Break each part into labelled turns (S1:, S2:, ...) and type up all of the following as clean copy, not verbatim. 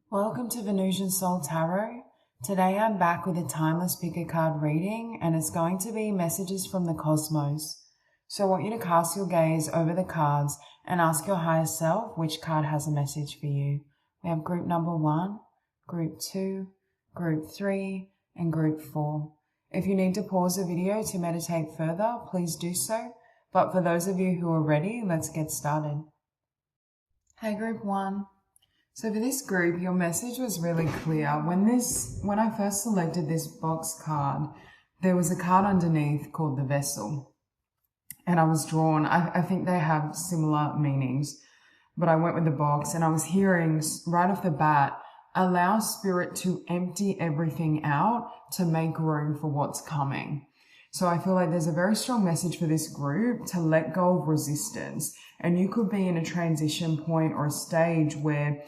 S1: Welcome to Venusian Soul Tarot. Today I'm back with a timeless pick a card reading, and it's going to be messages from the cosmos. So I want you to cast your gaze over the cards and ask your higher self which card has a message for you. We have group number 1, group 2, group 3, and group 4. If you need to pause the video to meditate further, please do so. But for those of you who are ready, let's get started. Hey group 1. So for this group, your message was really clear. When I first selected this box card, there was a card underneath called the Vessel. And I was drawn, I think they have similar meanings, but I went with the box and I was hearing right off the bat, allow spirit to empty everything out to make room for what's coming. So I feel like there's a very strong message for this group to let go of resistance. And you could be in a transition point or a stage where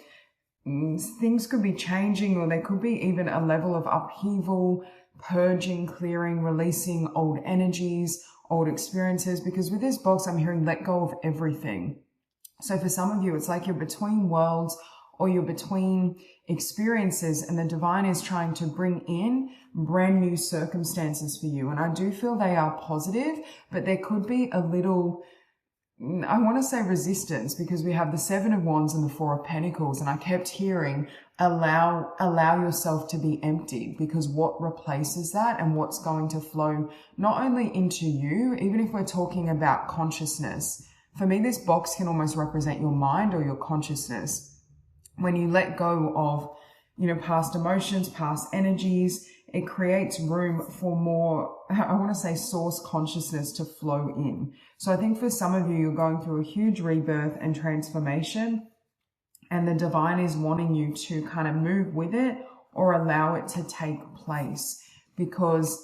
S1: things could be changing, or there could be even a level of upheaval, purging, clearing, releasing old energies, old experiences, because with this box, I'm hearing let go of everything. So for some of you, it's like you're between worlds or you're between experiences, and the divine is trying to bring in brand new circumstances for you. And I do feel they are positive, but there could be a little, I want to say resistance, because we have the 7 of Wands and the 4 of Pentacles, and I kept hearing allow yourself to be empty, because what replaces that and what's going to flow not only into you, even if we're talking about consciousness. For me, this box can almost represent your mind or your consciousness. When you let go of, past emotions, past energies, it creates room for more, I want to say, source consciousness to flow in. So I think for some of you, you're going through a huge rebirth and transformation, and the divine is wanting you to kind of move with it or allow it to take place. Because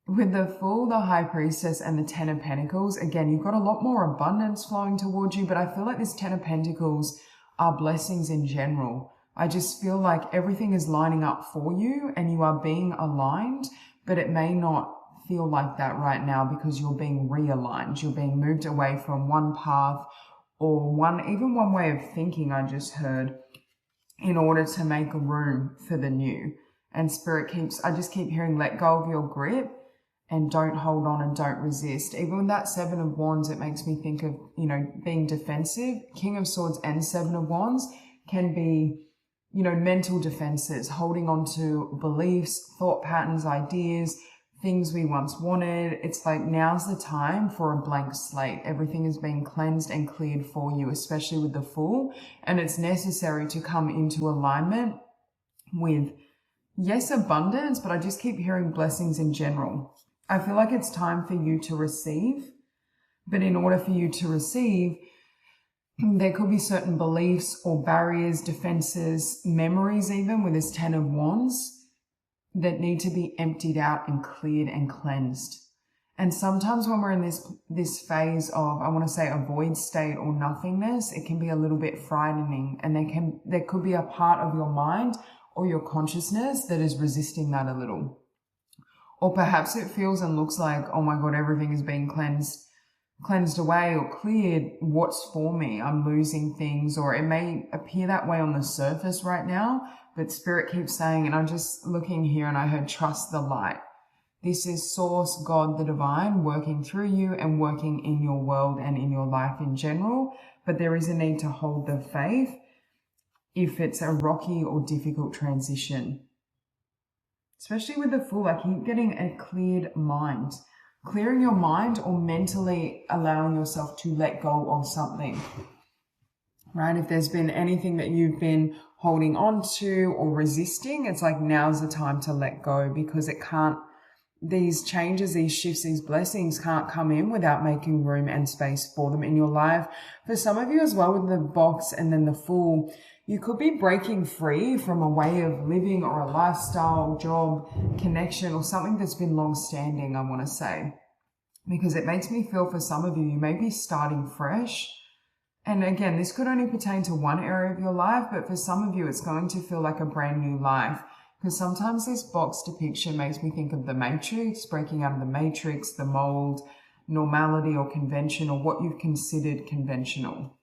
S1: with the Fool, the High Priestess, and the 10 of Pentacles, again, you've got a lot more abundance flowing towards you, but I feel like this 10 of Pentacles are blessings in general. I just feel like everything is lining up for you and you are being aligned, but it may not feel like that right now because you're being realigned. You're being moved away from one path or even one way of thinking, I just heard, in order to make room for the new. And I just keep hearing let go of your grip and don't hold on and don't resist. Even with that 7 of Wands, it makes me think of, being defensive. King of Swords and 7 of Wands can be, mental defenses, holding on to beliefs, thought patterns, ideas, things we once wanted. It's like now's the time for a blank slate. Everything is being cleansed and cleared for you, especially with the Fool. And it's necessary to come into alignment with, yes, abundance, but I just keep hearing blessings in general. I feel like it's time for you to receive, but in order for you to receive, there could be certain beliefs or barriers, defenses, memories even with this 10 of Wands that need to be emptied out and cleared and cleansed. And sometimes when we're in this phase of, I want to say, a void state or nothingness, it can be a little bit frightening, and there could be a part of your mind or your consciousness that is resisting that a little. Or perhaps it feels and looks like, oh my God, everything is being cleansed away or cleared. What's for me? I'm losing things. Or it may appear that way on the surface right now, but Spirit keeps saying, and I'm just looking here and I heard trust the light. This is Source, God, the divine, working through you and working in your world and in your life in general. But there is a need to hold the faith if it's a rocky or difficult transition. Especially with the Fool, I keep getting a cleared mind. Clearing your mind or mentally allowing yourself to let go of something, right? If there's been anything that you've been holding on to or resisting, it's like now's the time to let go, because these changes, these shifts, these blessings can't come in without making room and space for them in your life. For some of you as well, with the Box and then the Fool, you could be breaking free from a way of living or a lifestyle, job, connection, or something that's been long-standing, I want to say. Because it makes me feel for some of you, you may be starting fresh. And again, this could only pertain to one area of your life, but for some of you, it's going to feel like a brand new life. Because sometimes this box depiction makes me think of the Matrix, breaking out of the Matrix, the mold, normality or convention, or what you've considered conventional.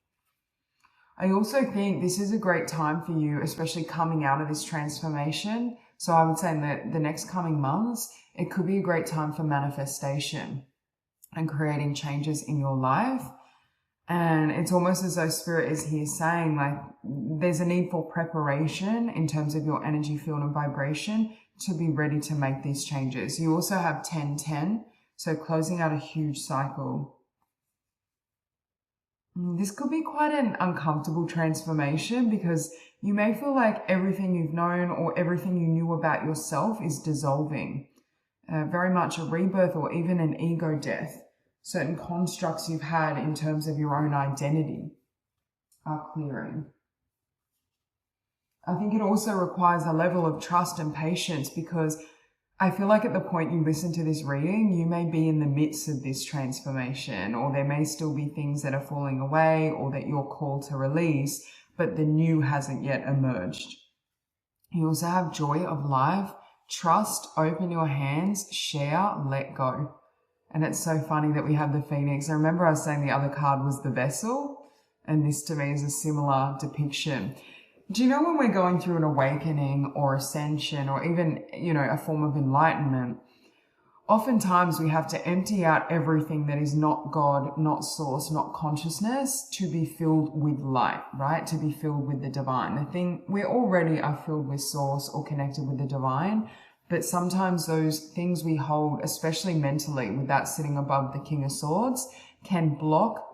S1: I also think this is a great time for you, especially coming out of this transformation. So I would say in the next coming months, it could be a great time for manifestation and creating changes in your life. And it's almost as though Spirit is here saying, like, there's a need for preparation in terms of your energy field and vibration to be ready to make these changes. You also have 10-10, so closing out a huge cycle. This could be quite an uncomfortable transformation because you may feel like everything you've known or everything you knew about yourself is dissolving. Very much a rebirth or even an ego death. Certain constructs you've had in terms of your own identity are clearing. I think it also requires a level of trust and patience because I feel like at the point you listen to this reading, you may be in the midst of this transformation, or there may still be things that are falling away or that you're called to release, but the new hasn't yet emerged. You also have joy of life, trust, open your hands, share, let go. And it's so funny that we have the Phoenix. I remember I was saying the other card was the Vessel, and this to me is a similar depiction. Do you know when we're going through an awakening or ascension or even, a form of enlightenment, oftentimes we have to empty out everything that is not God, not source, not consciousness to be filled with light, right? To be filled with the divine. The thing, we already are filled with source or connected with the divine, but sometimes those things we hold, especially mentally, with that sitting above the King of Swords, can block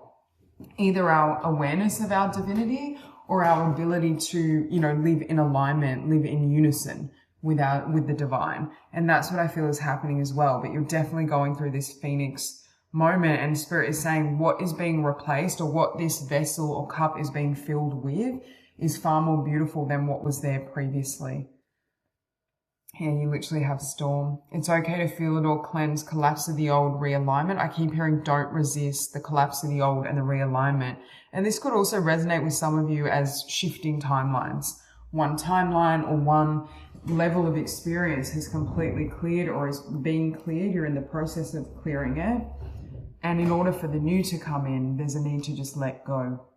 S1: either our awareness of our divinity or our ability to, live in alignment, live in unison with the divine. And that's what I feel is happening as well. But you're definitely going through this Phoenix moment, and Spirit is saying what is being replaced or what this vessel or cup is being filled with is far more beautiful than what was there previously. Here you literally have storm. It's okay to feel it all, cleanse, collapse of the old, realignment. I keep hearing don't resist the collapse of the old and the realignment. And this could also resonate with some of you as shifting timelines. One timeline or one level of experience has completely cleared or is being cleared. You're in the process of clearing it. And in order for the new to come in, there's a need to just let go.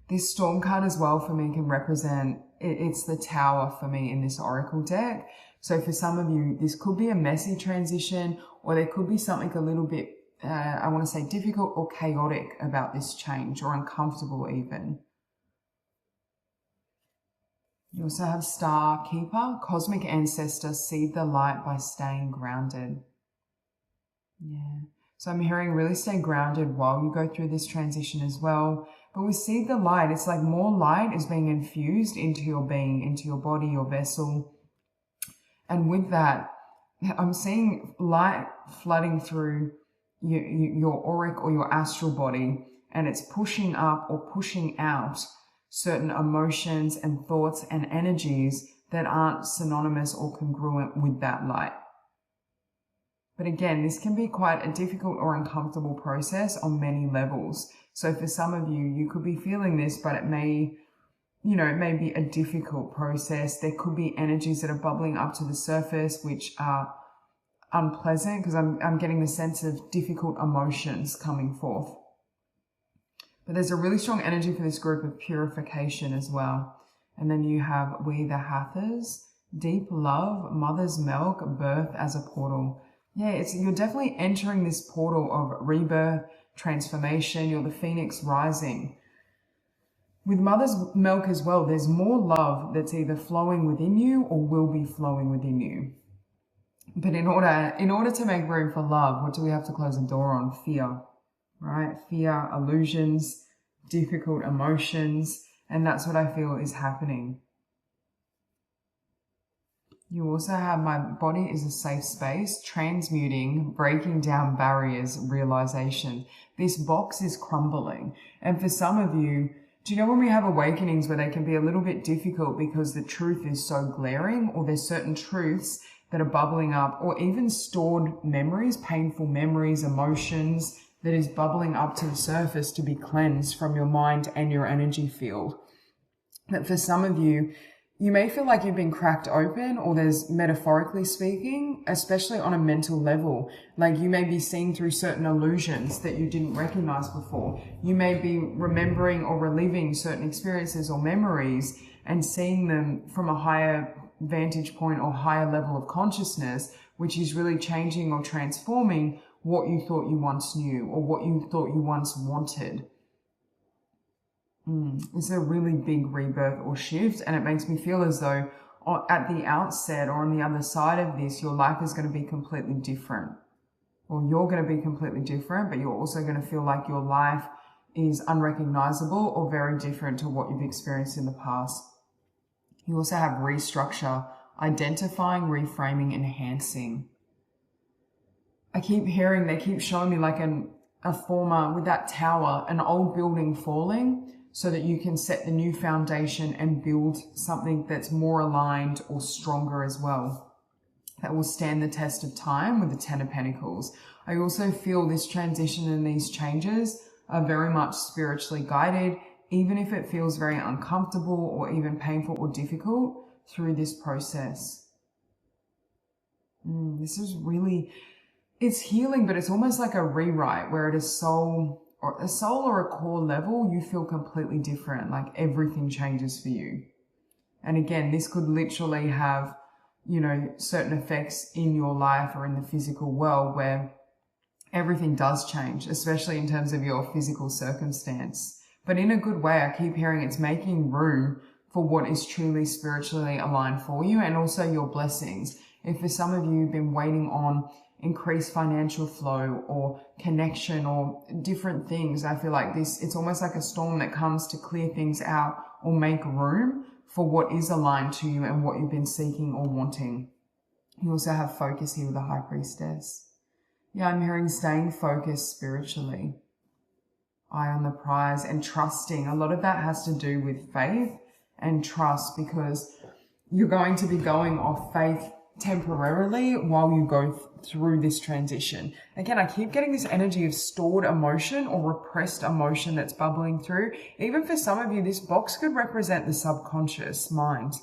S1: This storm card as well for me can represent, it's the Tower for me in this Oracle deck. So for some of you, this could be a messy transition, or there could be something a little bit, I want to say difficult or chaotic about this change, or uncomfortable even. You also have Star Keeper, Cosmic Ancestor, seed the light by staying grounded. Yeah. So I'm hearing really stay grounded while you go through this transition as well. But we see the light. It's like more light is being infused into your being, into your body, your vessel. And with that, I'm seeing light flooding through your auric or your astral body, and it's pushing up or pushing out certain emotions and thoughts and energies that aren't synonymous or congruent with that light. But again, this can be quite a difficult or uncomfortable process on many levels. So for some of you, you could be feeling this, but it may be a difficult process. There could be energies that are bubbling up to the surface, which are unpleasant, because I'm getting the sense of difficult emotions coming forth. But there's a really strong energy for this group of purification as well. And then you have We the Hathors, deep love, mother's milk, birth as a portal. Yeah, you're definitely entering this portal of rebirth, transformation. You're the Phoenix rising. With mother's milk as well, there's more love that's either flowing within you or will be flowing within you. But in order to make room for love, what do we have to close the door on? Fear, right? Fear, illusions, difficult emotions, and that's what I feel is happening. You also have my body is a safe space, transmuting, breaking down barriers, realization. This box is crumbling. And for some of you, do you know when we have awakenings where they can be a little bit difficult because the truth is so glaring, or there's certain truths that are bubbling up, or even stored memories, painful memories, emotions that is bubbling up to the surface to be cleansed from your mind and your energy field. But for some of you, You may feel like you've been cracked open, or there's, metaphorically speaking, especially on a mental level, like you may be seeing through certain illusions that you didn't recognize before. You may be remembering or reliving certain experiences or memories and seeing them from a higher vantage point or higher level of consciousness, which is really changing or transforming what you thought you once knew or what you thought you once wanted. It's a really big rebirth or shift, and it makes me feel as though at the outset or on the other side of this, your life is going to be completely different. Or you're going to be completely different, but you're also going to feel like your life is unrecognizable or very different to what you've experienced in the past. You also have restructure, identifying, reframing, enhancing. I keep hearing, they keep showing me like a former, with that tower, an old building falling, so that you can set the new foundation and build something that's more aligned or stronger as well, that will stand the test of time, with the Ten of Pentacles. I also feel this transition and these changes are very much spiritually guided, even if it feels very uncomfortable or even painful or difficult through this process. This is really, it's healing, but it's almost like a rewrite where at a soul or a core level, you feel completely different, like everything changes for you. And again, this could literally have, certain effects in your life or in the physical world where everything does change, especially in terms of your physical circumstance. But in a good way, I keep hearing it's making room for what is truly spiritually aligned for you, and also your blessings. If for some of you you've been waiting on increased financial flow or connection or different things, I feel like it's almost like a storm that comes to clear things out or make room for what is aligned to you and what you've been seeking or wanting. You also have focus here with the High Priestess. Yeah, I'm hearing staying focused spiritually. Eye on the prize and trusting. A lot of that has to do with faith and trust, because you're going to be going off faith temporarily while you go through this transition. Again, I keep getting this energy of stored emotion or repressed emotion that's bubbling through. Even for some of you, this box could represent the subconscious mind,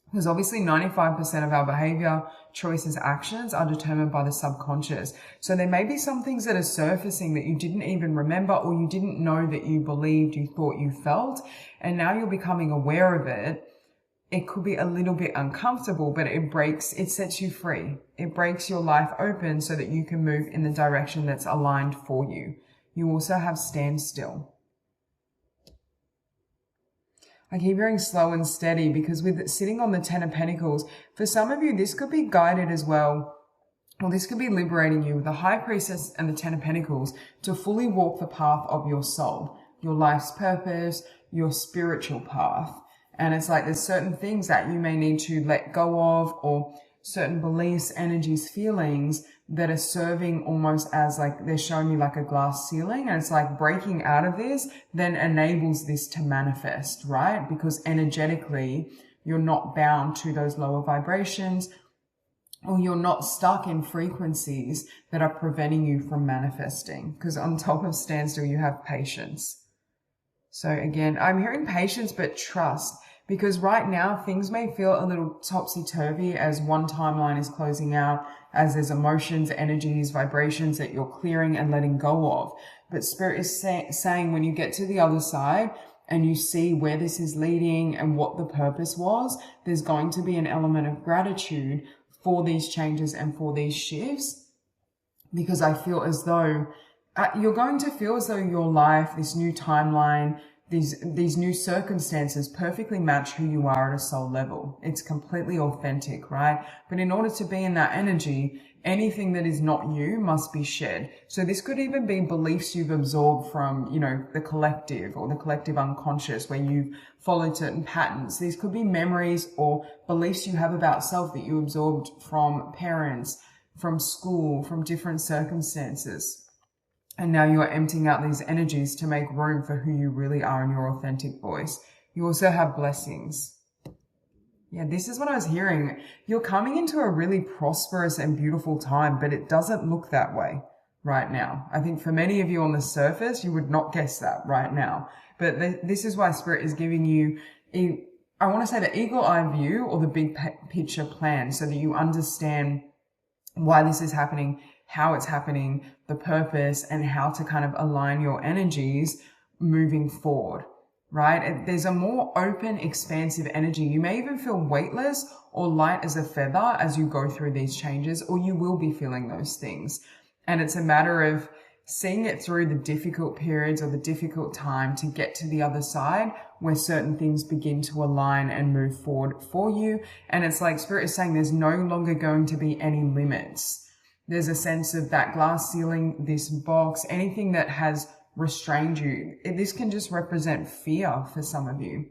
S1: because obviously 95% of our behavior, choices, actions are determined by the subconscious. So there may be some things that are surfacing that you didn't even remember, or you didn't know that you believed, you thought, you felt, and now you're becoming aware of it. It could be a little bit uncomfortable, but it sets you free. It breaks your life open so that you can move in the direction that's aligned for you. You also have stand still. I keep hearing slow and steady, because with it sitting on the Ten of Pentacles, for some of you, this could be guided as well, or this could be liberating you with the High Priestess and the Ten of Pentacles to fully walk the path of your soul, your life's purpose, your spiritual path. And it's like there's certain things that you may need to let go of, or certain beliefs, energies, feelings that are serving almost as like, they're showing me like a glass ceiling, and it's like breaking out of this then enables this to manifest, right? Because energetically, you're not bound to those lower vibrations, or you're not stuck in frequencies that are preventing you from manifesting. Because on top of standstill, you have patience. So again, I'm hearing patience, but trust, because right now things may feel a little topsy-turvy as one timeline is closing out, as there's emotions, energies, vibrations that you're clearing and letting go of. But Spirit is saying when you get to the other side and you see where this is leading and what the purpose was, there's going to be an element of gratitude for these changes and for these shifts, because I feel as though you're going to feel as though your life, this new timeline, these new circumstances perfectly match who you are at a soul level. It's completely authentic, right? But in order to be in that energy, anything that is not you must be shed. So this could even be beliefs you've absorbed from, the collective or the collective unconscious, where you've followed certain patterns. These could be memories or beliefs you have about self that you absorbed from parents, from school, from different circumstances. And now you're emptying out these energies to make room for who you really are in your authentic voice. You also have blessings. Yeah, this is what I was hearing. You're coming into a really prosperous and beautiful time, but it doesn't look that way right now. I think for many of you on the surface, you would not guess that right now. But this is why Spirit is giving you I want to say the eagle eye view or the big picture plan, so that you understand why this is happening, how it's happening, the purpose, and how to kind of align your energies moving forward, right? There's a more open, expansive energy. You may even feel weightless or light as a feather as you go through these changes, or you will be feeling those things. And it's a matter of seeing it through the difficult periods or the difficult time to get to the other side where certain things begin to align and move forward for you. And it's like Spirit is saying there's no longer going to be any limits. There's a sense of that glass ceiling, this box, anything that has restrained you. This can just represent fear for some of you.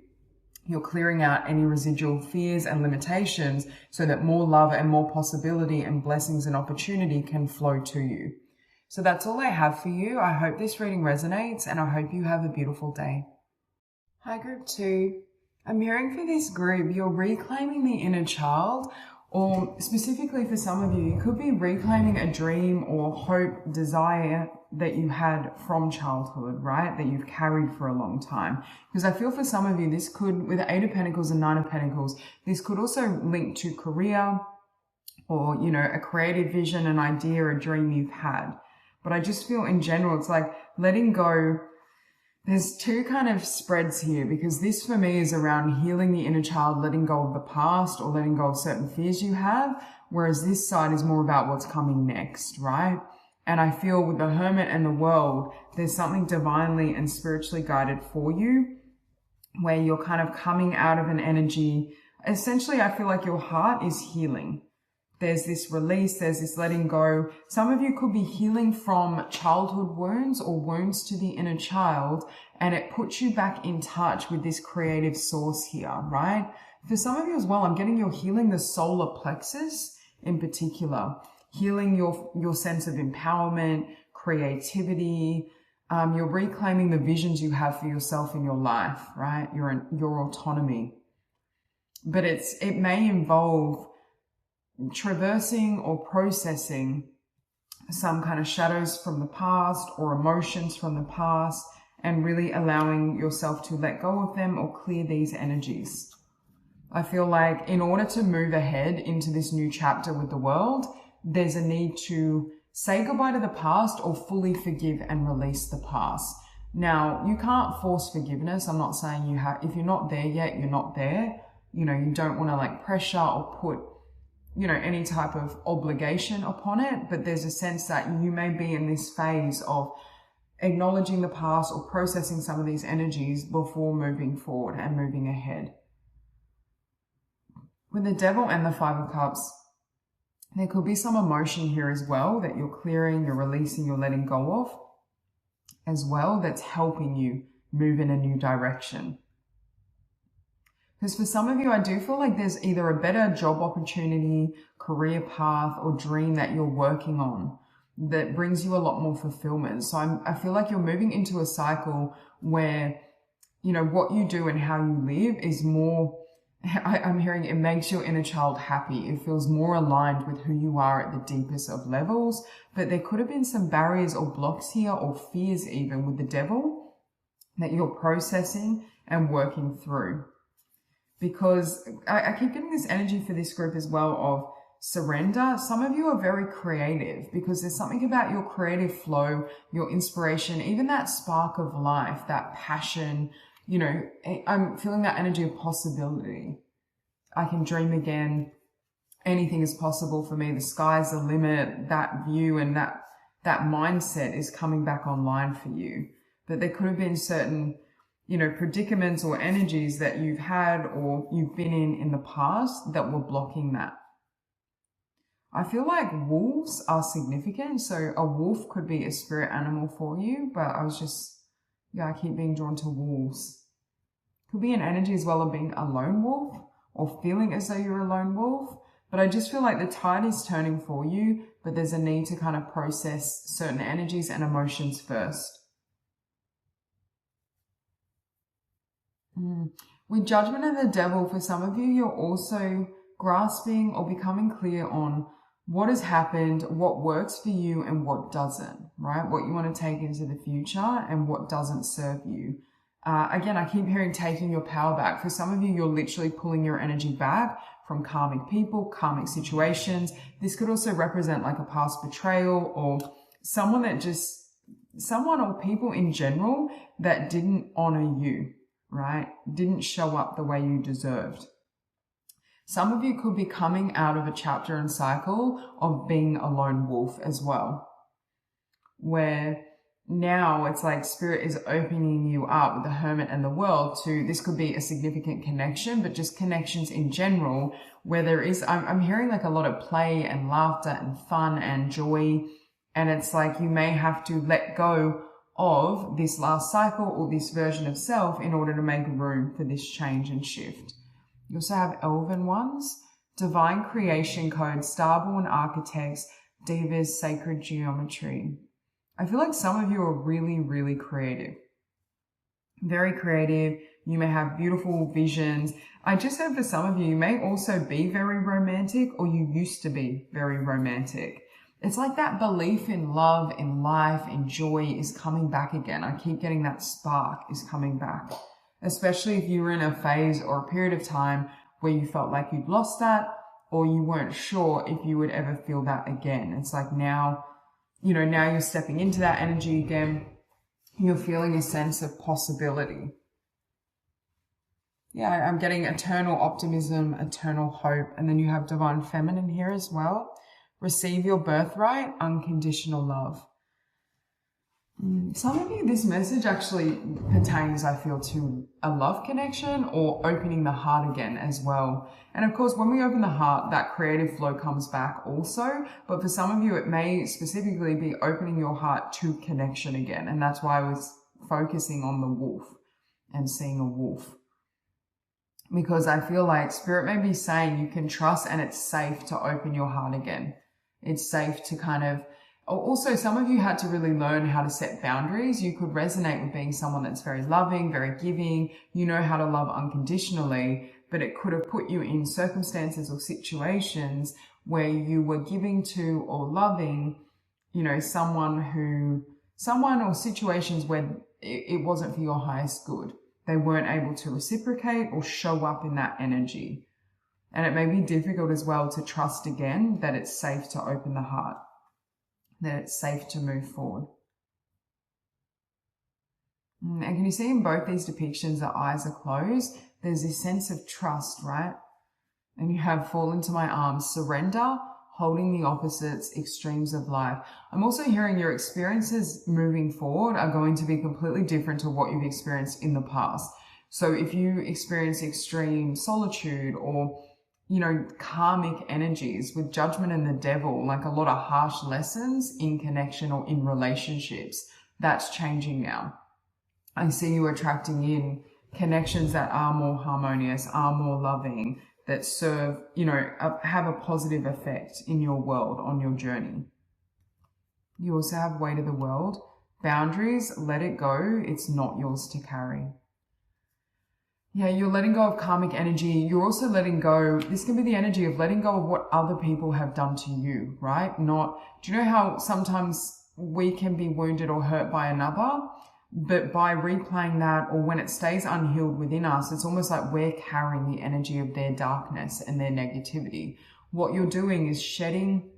S1: You're clearing out any residual fears and limitations so that more love and more possibility and blessings and opportunity can flow to you. So that's all I have for you. I hope this reading resonates, and I hope you have a beautiful day. Hi, group 2. I'm hearing for this group, you're reclaiming the inner child, or specifically for some of you, it could be reclaiming a dream or hope, desire that you had from childhood, right? That you've carried for a long time. Because I feel for some of you, this could, with the 8 of Pentacles and 9 of Pentacles, this could also link to career or, you know, a creative vision, an idea, a dream you've had. But I just feel in general, it's like letting go. There's two kind of spreads here, because this for me is around healing the inner child, letting go of the past or letting go of certain fears you have. Whereas this side is more about what's coming next, right? And I feel with the Hermit and the World, there's something divinely and spiritually guided for you where you're kind of coming out of an energy. Essentially, I feel like your heart is healing. There's this release, there's this letting go. Some of you could be healing from childhood wounds or wounds to the inner child, and it puts you back in touch with this creative source here, right? For some of you as well, I'm getting you're healing the solar plexus in particular, healing your sense of empowerment, creativity. You're reclaiming the visions you have for yourself in your life, right? Your autonomy. But it may involve traversing or processing some kind of shadows from the past or emotions from the past, and really allowing yourself to let go of them or clear these energies. I feel like in order to move ahead into this new chapter with the world, there's a need to say goodbye to the past or fully forgive and release the past. Now, you can't force forgiveness. I'm not saying you have, if you're not there yet, you're not there. You know, you don't want to like pressure or put, you know, any type of obligation upon it, but there's a sense that you may be in this phase of acknowledging the past or processing some of these energies before moving forward and moving ahead. With the Devil and the 5 of Cups, there could be some emotion here as well that you're clearing, you're releasing, you're letting go of as well, that's helping you move in a new direction. Because for some of you, I do feel like there's either a better job opportunity, career path, or dream that you're working on that brings you a lot more fulfillment. So I feel like you're moving into a cycle where, you know, what you do and how you live is more, I'm hearing it makes your inner child happy. It feels more aligned with who you are at the deepest of levels. But there could have been some barriers or blocks here, or fears even with the Devil, that you're processing and working through. Because I keep getting this energy for this group as well of surrender. Some of you are very creative because there's something about your creative flow, your inspiration, even that spark of life, that passion. You know, I'm feeling that energy of possibility. I can dream again. Anything is possible for me. The sky's the limit. That view and that mindset is coming back online for you. But there could have been certain, you know, predicaments or energies that you've had or you've been in the past that were blocking that. I feel like wolves are significant. So a wolf could be a spirit animal for you, but I keep being drawn to wolves. Could be an energy as well of being a lone wolf or feeling as though you're a lone wolf. But I just feel like the tide is turning for you, but there's a need to kind of process certain energies and emotions first. With Judgment and the Devil, for some of you, you're also grasping or becoming clear on what has happened, what works for you and what doesn't, right? What you want to take into the future and what doesn't serve you. Again, I keep hearing taking your power back. For some of you, you're literally pulling your energy back from karmic people, karmic situations. This could also represent like a past betrayal or someone or people in general that didn't honor you, right? Didn't show up the way you deserved. Some of you could be coming out of a chapter and cycle of being a lone wolf as well, where now it's like spirit is opening you up with the hermit and the world to, this could be a significant connection, but just connections in general where there is, I'm hearing like a lot of play and laughter and fun and joy. And it's like you may have to let go of this last cycle or this version of self in order to make room for this change and shift. You also have elven ones, divine creation code, starborn architects, divas, sacred geometry. I feel like some of you are really, really creative. Very creative. You may have beautiful visions. I just heard for some of you, you may also be very romantic, or you used to be very romantic. It's like that belief in love, in life, in joy is coming back again. I keep getting that spark is coming back, especially if you were in a phase or a period of time where you felt like you'd lost that, or you weren't sure if you would ever feel that again. It's like now, now you're stepping into that energy again. You're feeling a sense of possibility. Yeah, I'm getting eternal optimism, eternal hope. And then you have divine feminine here as well. Receive your birthright, unconditional love. Some of you, this message actually pertains, I feel, to a love connection or opening the heart again as well. And of course, when we open the heart, that creative flow comes back also. But for some of you, it may specifically be opening your heart to connection again. And that's why I was focusing on the wolf and seeing a wolf. Because I feel like spirit may be saying you can trust and it's safe to open your heart again. It's safe to kind of, also some of you had to really learn how to set boundaries. You could resonate with being someone that's very loving, very giving. You know how to love unconditionally, but it could have put you in circumstances or situations where you were giving to or loving, someone or situations where it wasn't for your highest good. They weren't able to reciprocate or show up in that energy. And it may be difficult as well to trust again that it's safe to open the heart, that it's safe to move forward. And can you see in both these depictions, the eyes are closed? There's this sense of trust, right? And you have fall into my arms, surrender, holding the opposites, extremes of life. I'm also hearing your experiences moving forward are going to be completely different to what you've experienced in the past. So if you experience extreme solitude or, karmic energies with judgment and the devil, like a lot of harsh lessons in connection or in relationships, that's changing now. I see you attracting in connections that are more harmonious, are more loving, that serve, have a positive effect in your world, on your journey. You also have weight of the world. Boundaries, let it go. It's not yours to carry. Yeah, you're letting go of karmic energy. You're also letting go. This can be the energy of letting go of what other people have done to you, right? Do you know how sometimes we can be wounded or hurt by another? But by replaying that, or when it stays unhealed within us, it's almost like we're carrying the energy of their darkness and their negativity. What you're doing is shedding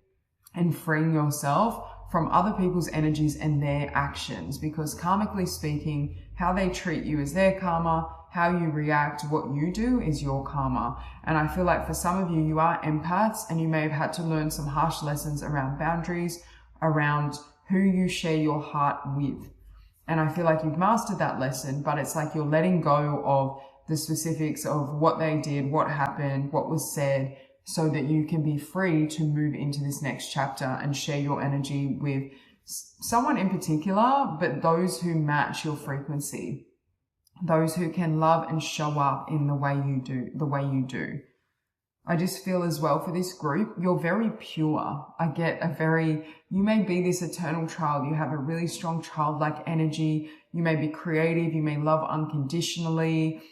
S1: and freeing yourself from other people's energies and their actions, because karmically speaking, how they treat you is their karma, how you react, what you do is your karma. And I feel like for some of you, you are empaths and you may have had to learn some harsh lessons around boundaries, around who you share your heart with. And I feel like you've mastered that lesson, but it's like you're letting go of the specifics of what they did, what happened, what was said, so that you can be free to move into this next chapter and share your energy with someone in particular, but those who match your frequency, those who can love and show up in the way you do. I just feel as well for this group, you're very pure. I get you may be this eternal child. You have a really strong childlike energy. You may be creative. You may love unconditionally,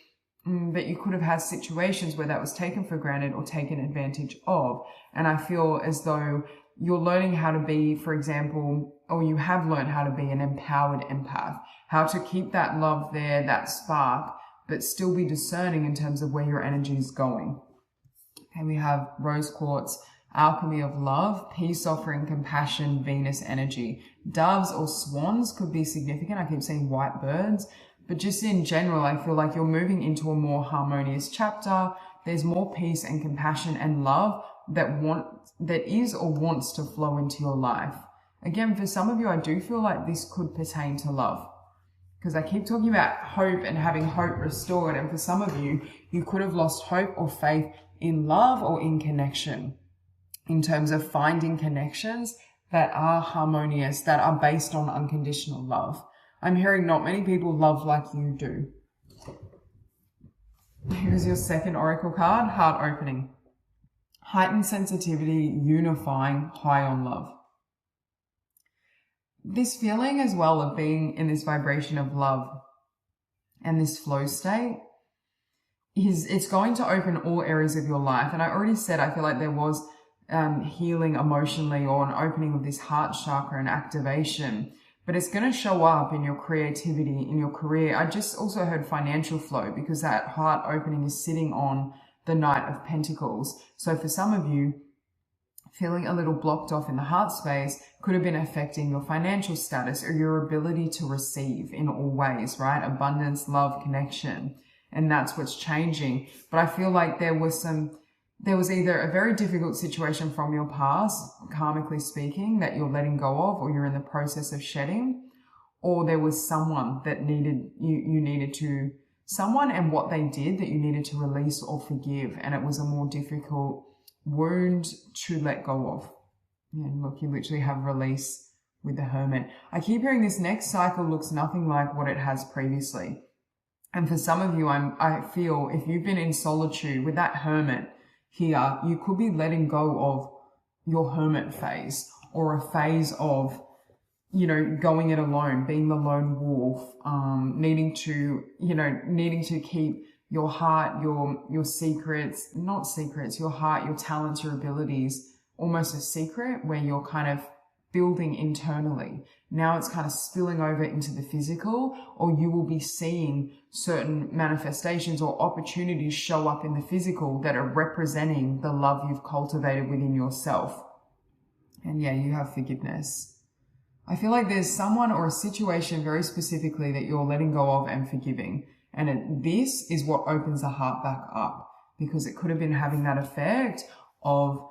S1: but you could have had situations where that was taken for granted or taken advantage of. And I feel as though you're learning how to be, for example, or you have learned how to be an empowered empath, how to keep that love there, that spark, but still be discerning in terms of where your energy is going. Okay, we have rose quartz, alchemy of love, peace offering, compassion, Venus energy. Doves or swans could be significant. I keep saying white birds, but just in general, I feel like you're moving into a more harmonious chapter. There's more peace and compassion and love that is or wants to flow into your life. Again, for some of you, I do feel like this could pertain to love, because I keep talking about hope and having hope restored. And for some of you, you could have lost hope or faith in love or in connection, in terms of finding connections that are harmonious, that are based on unconditional love. I'm hearing not many people love like you do. Here's your second oracle card, heart opening. Heightened sensitivity, unifying, high on love. This feeling as well of being in this vibration of love and this flow state it's going to open all areas of your life. And I already said, I feel like there was healing emotionally, or an opening of this heart chakra and activation, but it's going to show up in your creativity, in your career. I just also heard financial flow, because that heart opening is sitting on the Knight of Pentacles. So for some of you, feeling a little blocked off in the heart space could have been affecting your financial status or your ability to receive in all ways, right? Abundance, love, connection. And that's what's changing. But I feel like there was either a very difficult situation from your past, karmically speaking, that you're letting go of, or you're in the process of shedding, or there was someone that someone and what they did that you needed to release or forgive. And it was a more difficult wound to let go of. And look, you literally have release with the Hermit. I keep hearing this next cycle looks nothing like what it has previously. And for some of you, I feel if you've been in solitude with that Hermit here, you could be letting go of your Hermit phase, or a phase of, going it alone, being the lone wolf, needing to keep your heart, your secrets, not secrets, your heart, your talents, your abilities, almost a secret where you're kind of building internally. Now it's kind of spilling over into the physical, or you will be seeing certain manifestations or opportunities show up in the physical that are representing the love you've cultivated within yourself. And yeah, you have forgiveness. I feel like there's someone or a situation very specifically that you're letting go of and forgiving. And this is what opens the heart back up, because it could have been having that effect of,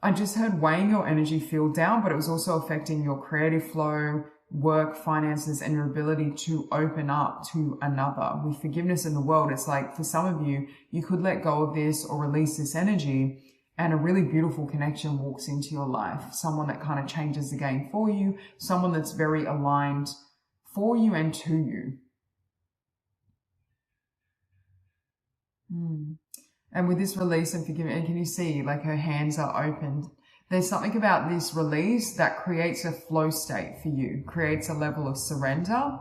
S1: I just heard weighing your energy field down, but it was also affecting your creative flow, work, finances, and your ability to open up to another. With forgiveness in the world, it's like for some of you, you could let go of this or release this energy, and a really beautiful connection walks into your life. Someone that kind of changes the game for you, someone that's very aligned for you and to you. And with this release and forgiveness, and can you see like her hands are opened? There's something about this release that creates a flow state for you, creates a level of surrender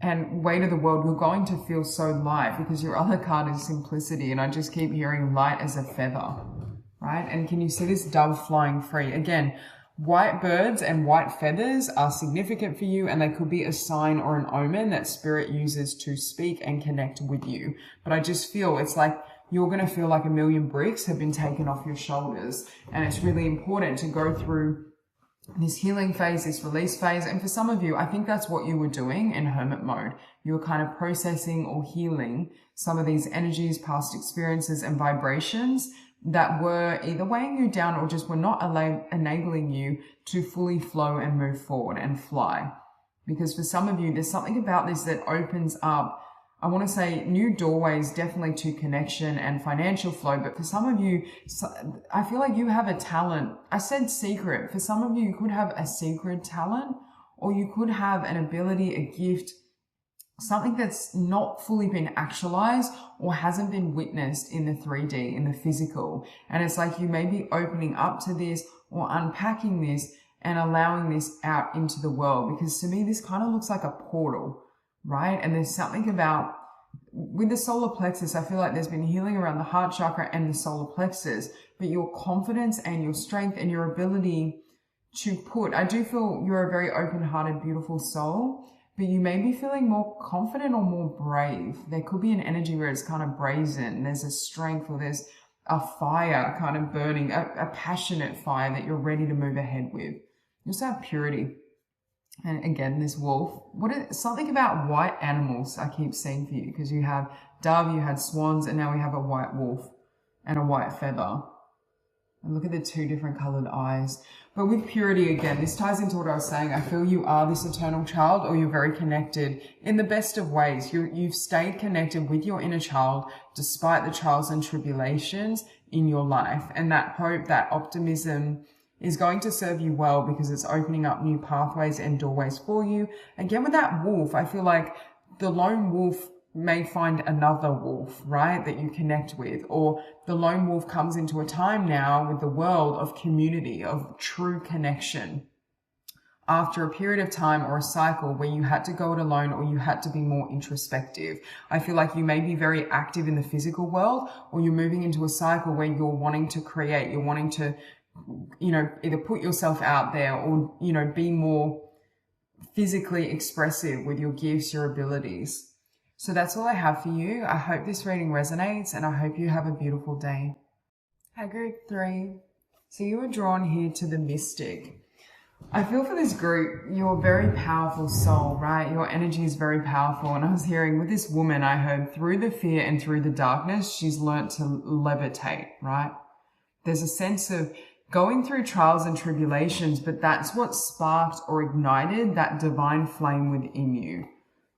S1: and weight of the world. You're going to feel so light, because your other card is simplicity. And I just keep hearing light as a feather, right? And can you see this dove flying free? Again, white birds and white feathers are significant for you, and they could be a sign or an omen that spirit uses to speak and connect with you. But I just feel it's like you're going to feel like 1,000,000 bricks have been taken off your shoulders. And it's really important to go through this healing phase, this release phase. And for some of you, I think that's what you were doing in hermit mode. You were kind of processing or healing some of these energies, past experiences and vibrations that were either weighing you down or just were not enabling you to fully flow and move forward and fly. Because for some of you, there's something about this that opens up, I want to say, new doorways, definitely to connection and financial flow. But for some of you, I feel like you have a talent. I said secret. For some of you, you could have a secret talent, or you could have an ability, a gift, something that's not fully been actualized or hasn't been witnessed in the 3D, in the physical. And it's like you may be opening up to this or unpacking this and allowing this out into the world. Because to me, this kind of looks like a portal, right? And there's something about, with the solar plexus, I feel like there's been healing around the heart chakra and the solar plexus, but your confidence and your strength and your ability to put. I do feel you're a very open-hearted, beautiful soul, but you may be feeling more confident or more brave. There could be an energy where it's kind of brazen. There's a strength, or there's a fire kind of burning, a passionate fire that you're ready to move ahead with. You also have purity. And again, this wolf, something about white animals I keep seeing for you, because you have dove, you had swans, and now we have a white wolf and a white feather. And look at the two different colored eyes. But with purity, again, this ties into what I was saying. I feel you are this eternal child, or you're very connected in the best of ways. You've stayed connected with your inner child despite the trials and tribulations in your life. And that hope, that optimism is going to serve you well, because it's opening up new pathways and doorways for you. Again, with that wolf, I feel like the lone wolf may find another wolf, right, that you connect with, or the lone wolf comes into a time now with the world of community, of true connection. After a period of time or a cycle where you had to go it alone, or you had to be more introspective. I feel like you may be very active in the physical world, or you're moving into a cycle where you're wanting to create, you're wanting to, either put yourself out there, or, be more physically expressive with your gifts, your abilities. So that's all I have for you. I hope this reading resonates, and I hope you have a beautiful day. Hi, group 3. So you were drawn here to the mystic. I feel for this group, you're a very powerful soul, right? Your energy is very powerful. And I was hearing with this woman, I heard through the fear and through the darkness, she's learnt to levitate, right? There's a sense of going through trials and tribulations, but that's what sparked or ignited that divine flame within you.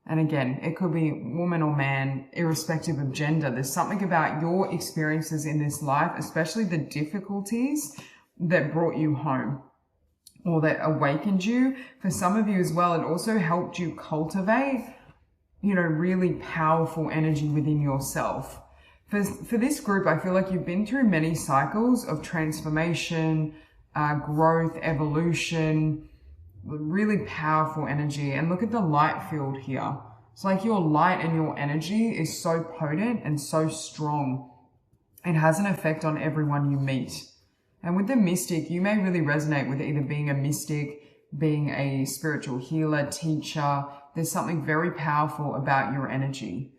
S1: And again, it could be woman or man, irrespective of gender. There's something about your experiences in this life, especially the difficulties that brought you home, or that awakened you. For some of you as well, it also helped you cultivate, really powerful energy within yourself. For this group, I feel like you've been through many cycles of transformation, growth, evolution, really powerful energy. And look at the light field here. It's like your light and your energy is so potent and so strong. It has an effect on everyone you meet. And with the mystic, you may really resonate with either being a mystic, being a spiritual healer, teacher. There's something very powerful about your energy.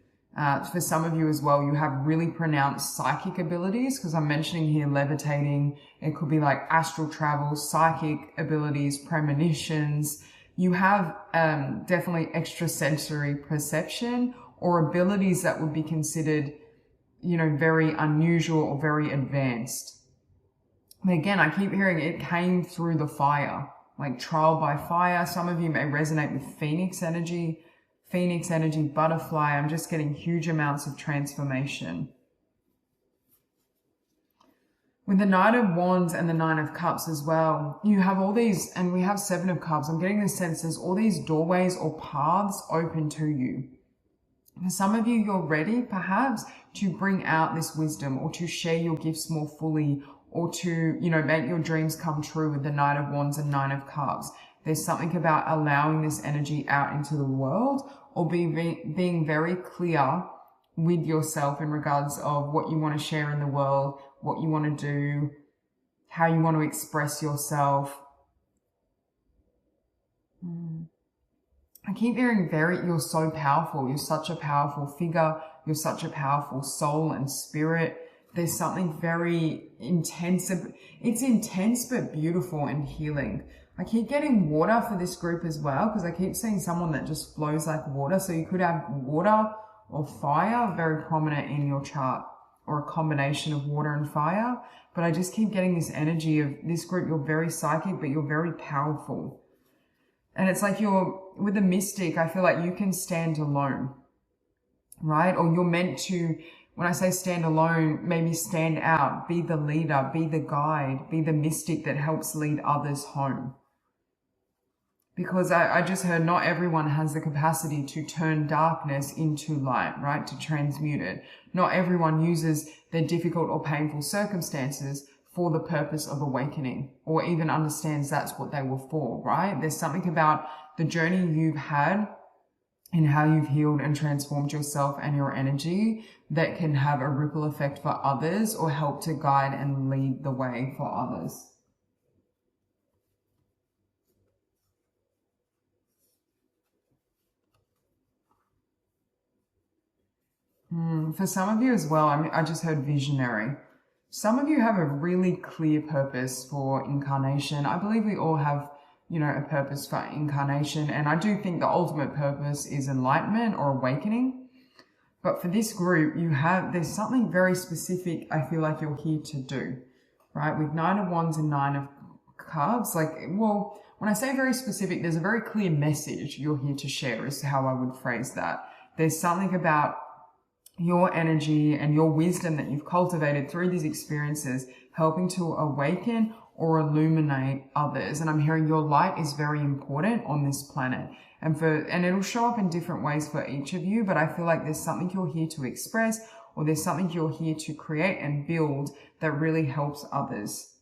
S1: For some of you as well, you have really pronounced psychic abilities, because I'm mentioning here levitating. It could be like astral travel, psychic abilities, premonitions. You have definitely extrasensory perception, or abilities that would be considered, very unusual or very advanced. But again, I keep hearing it came through the fire, like trial by fire. Some of you may resonate with phoenix energy, butterfly. I'm just getting huge amounts of transformation. With the Knight of Wands and the Nine of Cups as well, you have all these, and we have Seven of Cups. I'm getting the sense there's all these doorways or paths open to you. For some of you, you're ready perhaps to bring out this wisdom, or to share your gifts more fully, or to, make your dreams come true with the Knight of Wands and Nine of Cups. There's something about allowing this energy out into the world, or being very clear with yourself in regards of what you want to share in the world, what you want to do, how you want to express yourself. I keep hearing you're so powerful. You're such a powerful figure. You're such a powerful soul and spirit. There's something very intense. It's intense but beautiful and healing. I keep getting water for this group as well, because I keep seeing someone that just flows like water. So you could have water or fire very prominent in your chart, or a combination of water and fire. But I just keep getting this energy of this group. You're very psychic, but you're very powerful. And it's like with the mystic, I feel like you can stand alone, right? Or you're meant to, when I say stand alone, maybe stand out, be the leader, be the guide, be the mystic that helps lead others home. Because I just heard not everyone has the capacity to turn darkness into light, right? To transmute it. Not everyone uses their difficult or painful circumstances for the purpose of awakening, or even understands that's what they were for, right? There's something about the journey you've had and how you've healed and transformed yourself and your energy that can have a ripple effect for others, or help to guide and lead the way for others. For some of you as well, I just heard visionary. Some of you have a really clear purpose for incarnation. I believe we all have, a purpose for incarnation. And I do think the ultimate purpose is enlightenment or awakening. But for this group, there's something very specific I feel like you're here to do, right? With 9 of Wands and 9 of Cups, when I say very specific, there's a very clear message you're here to share is how I would phrase that. There's something about your energy and your wisdom that you've cultivated through these experiences, helping to awaken or illuminate others. And I'm hearing your light is very important on this planet. And it'll show up in different ways for each of you, but I feel like there's something you're here to express, or there's something you're here to create and build that really helps others.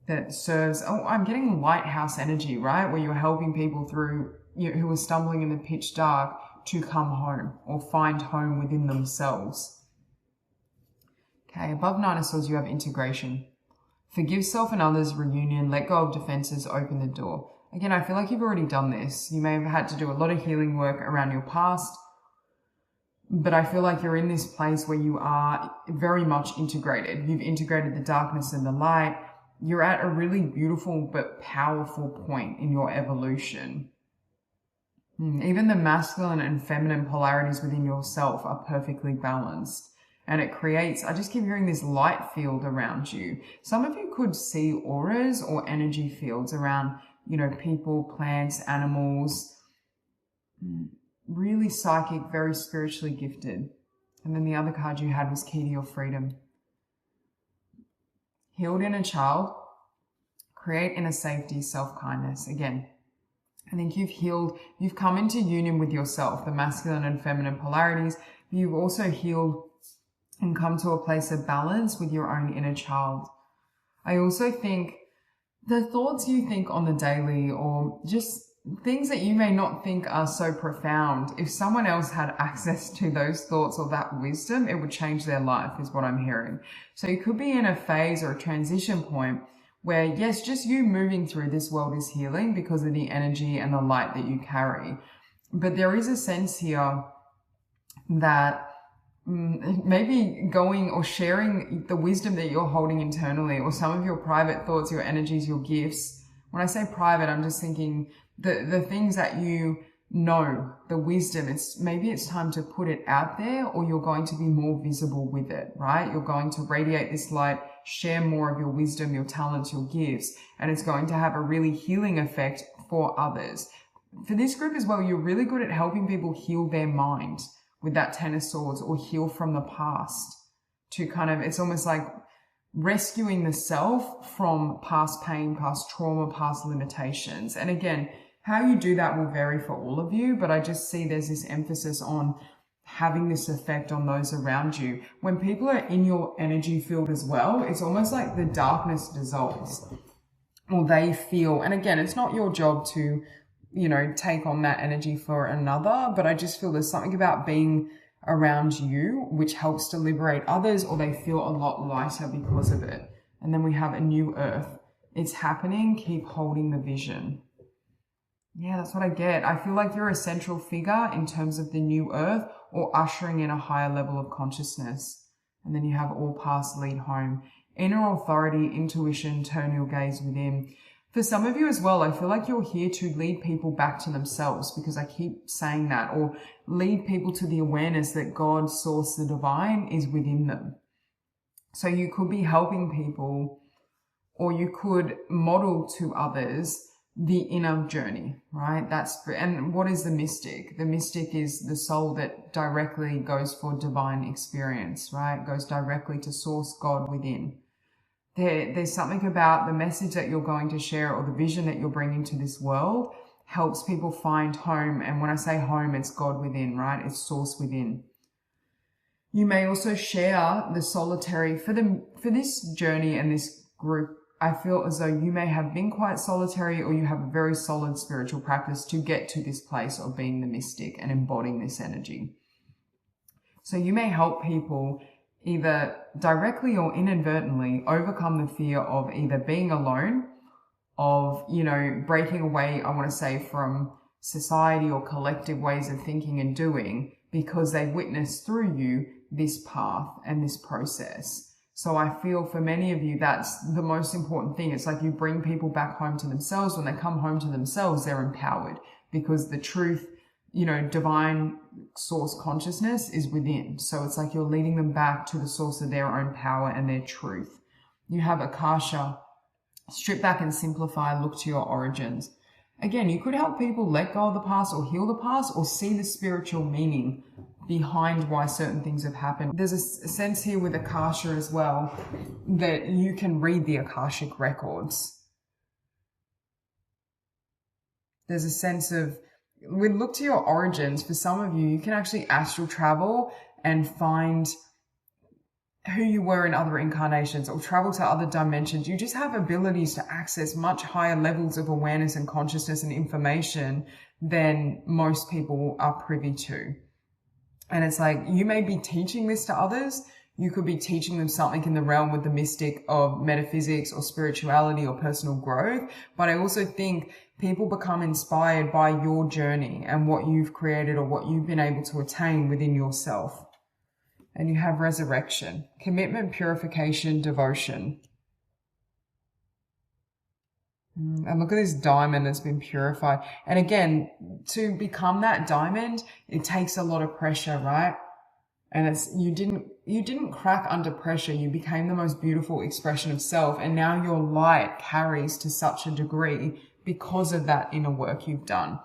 S1: That serves, I'm getting lighthouse energy, right? Where you're helping people through, who are stumbling in the pitch dark to come home or find home within themselves. Okay, above 9 of Swords, you have integration. Forgive self and others, reunion, let go of defenses, open the door. Again, I feel like you've already done this. You may have had to do a lot of healing work around your past, but I feel like you're in this place where you are very much integrated. You've integrated the darkness and the light. You're at a really beautiful but powerful point in your evolution. Even the masculine and feminine polarities within yourself are perfectly balanced. And it creates, I just keep hearing this light field around you. Some of you could see auras or energy fields around, people, plants, animals. Really psychic, very spiritually gifted. And then the other card you had was key to your freedom. Healed inner child, create inner safety, self-kindness. Again, I think you've come into union with yourself, the masculine and feminine polarities. You've also healed and come to a place of balance with your own inner child. I also think the thoughts you think on the daily, or just things that you may not think are so profound, if someone else had access to those thoughts or that wisdom, it would change their life, is what I'm hearing. So you could be in a phase or a transition point where, yes, just you moving through this world is healing because of the energy and the light that you carry. But there is a sense here that maybe going or sharing the wisdom that you're holding internally, or some of your private thoughts, your energies, your gifts. When I say private, I'm just thinking the things that the wisdom, maybe it's time to put it out there, or you're going to be more visible with it, right? You're going to radiate this light, share more of your wisdom, your talents, your gifts, and it's going to have a really healing effect for others. For this group as well, you're really good at helping people heal their mind with that 10 of Swords, or heal from the past, to it's almost like rescuing the self from past pain, past trauma, past limitations. And again, how you do that will vary for all of you, but I just see there's this emphasis on having this effect on those around you. When people are in your energy field as well, it's almost like the darkness dissolves, or they feel, and again, it's not your job to take on that energy for another, but I just feel there's something about being around you which helps to liberate others, or they feel a lot lighter because of it. And then we have a new earth. It's happening. Keep holding the vision. Yeah, that's what I get. I feel like you're a central figure in terms of the new earth, or ushering in a higher level of consciousness. And then you have all paths lead home. Inner authority, intuition, turn your gaze within. For some of you as well, I feel like you're here to lead people back to themselves, because I keep saying that, or lead people to the awareness that God, source, the divine is within them. So you could be helping people, or you could model to others the inner journey, right? And what is the mystic? The mystic is the soul that directly goes for divine experience, right? Goes directly to source, God within. There's something about the message that you're going to share, or the vision that you're bringing to this world, helps people find home. And when I say home, it's God within, right? It's source within. You may also share the solitary for this journey and this group. I feel as though you may have been quite solitary, or you have a very solid spiritual practice to get to this place of being the mystic and embodying this energy. So you may help people either directly or inadvertently overcome the fear of either being alone, of, breaking away, I want to say, from society or collective ways of thinking and doing, because they witnessed through you this path and this process. So I feel for many of you, that's the most important thing. It's like you bring people back home to themselves. When they come home to themselves, they're empowered because the truth, divine source consciousness is within. So it's like you're leading them back to the source of their own power and their truth. You have Akasha, strip back and simplify, look to your origins. Again, you could help people let go of the past or heal the past or see the spiritual meaning behind why certain things have happened. There's a sense here with Akasha as well that you can read the Akashic records. There's a sense of, we look to your origins. For some of you, you can actually astral travel and find who you were in other incarnations or travel to other dimensions. You just have abilities to access much higher levels of awareness and consciousness and information than most people are privy to. And it's like, you may be teaching this to others. You could be teaching them something in the realm with the mystic of metaphysics or spirituality or personal growth. But I also think people become inspired by your journey and what you've created or what you've been able to attain within yourself. And you have resurrection, commitment, purification, devotion. And look at this diamond that's been purified. And again, to become that diamond, it takes a lot of pressure, right? And it's, you didn't crack under pressure. You became the most beautiful expression of self. And now your light carries to such a degree because of that inner work you've done,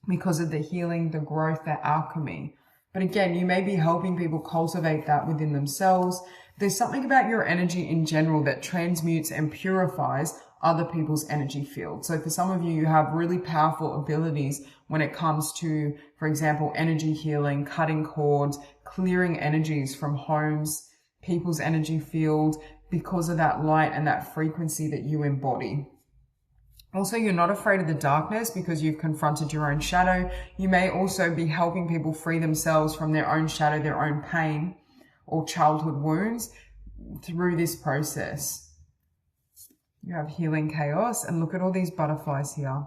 S1: because of the healing, the growth, the alchemy. But again, you may be helping people cultivate that within themselves. There's something about your energy in general that transmutes and purifies other people's energy field. So for some of you, you have really powerful abilities when it comes to, for example, energy healing, cutting cords, clearing energies from homes, people's energy field, because of that light and that frequency that you embody. Also, you're not afraid of the darkness because you've confronted your own shadow. You may also be helping people free themselves from their own shadow, their own pain or childhood wounds through this process. You have healing chaos, and look at all these butterflies here.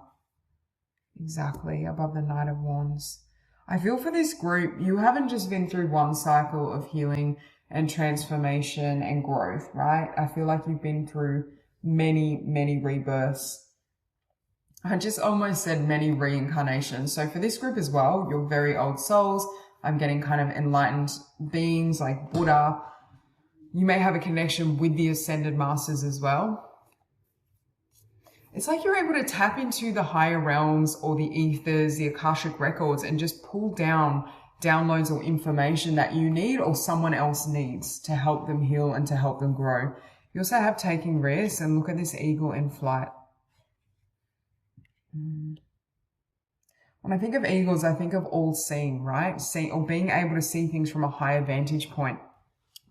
S1: Exactly, above the Knight of Wands. I feel for this group, you haven't just been through one cycle of healing and transformation and growth, right? I feel like you've been through many, many rebirths. I just almost said many reincarnations. So for this group as well, you're very old souls. I'm getting kind of enlightened beings like Buddha. You may have a connection with the ascended masters as well. It's like you're able to tap into the higher realms or the ethers, the Akashic records, and just pull down downloads or information that you need or someone else needs to help them heal and to help them grow. You also have taking risks, and look at this eagle in flight. When I think of eagles, I think of all seeing, right? Or being able to see things from a higher vantage point.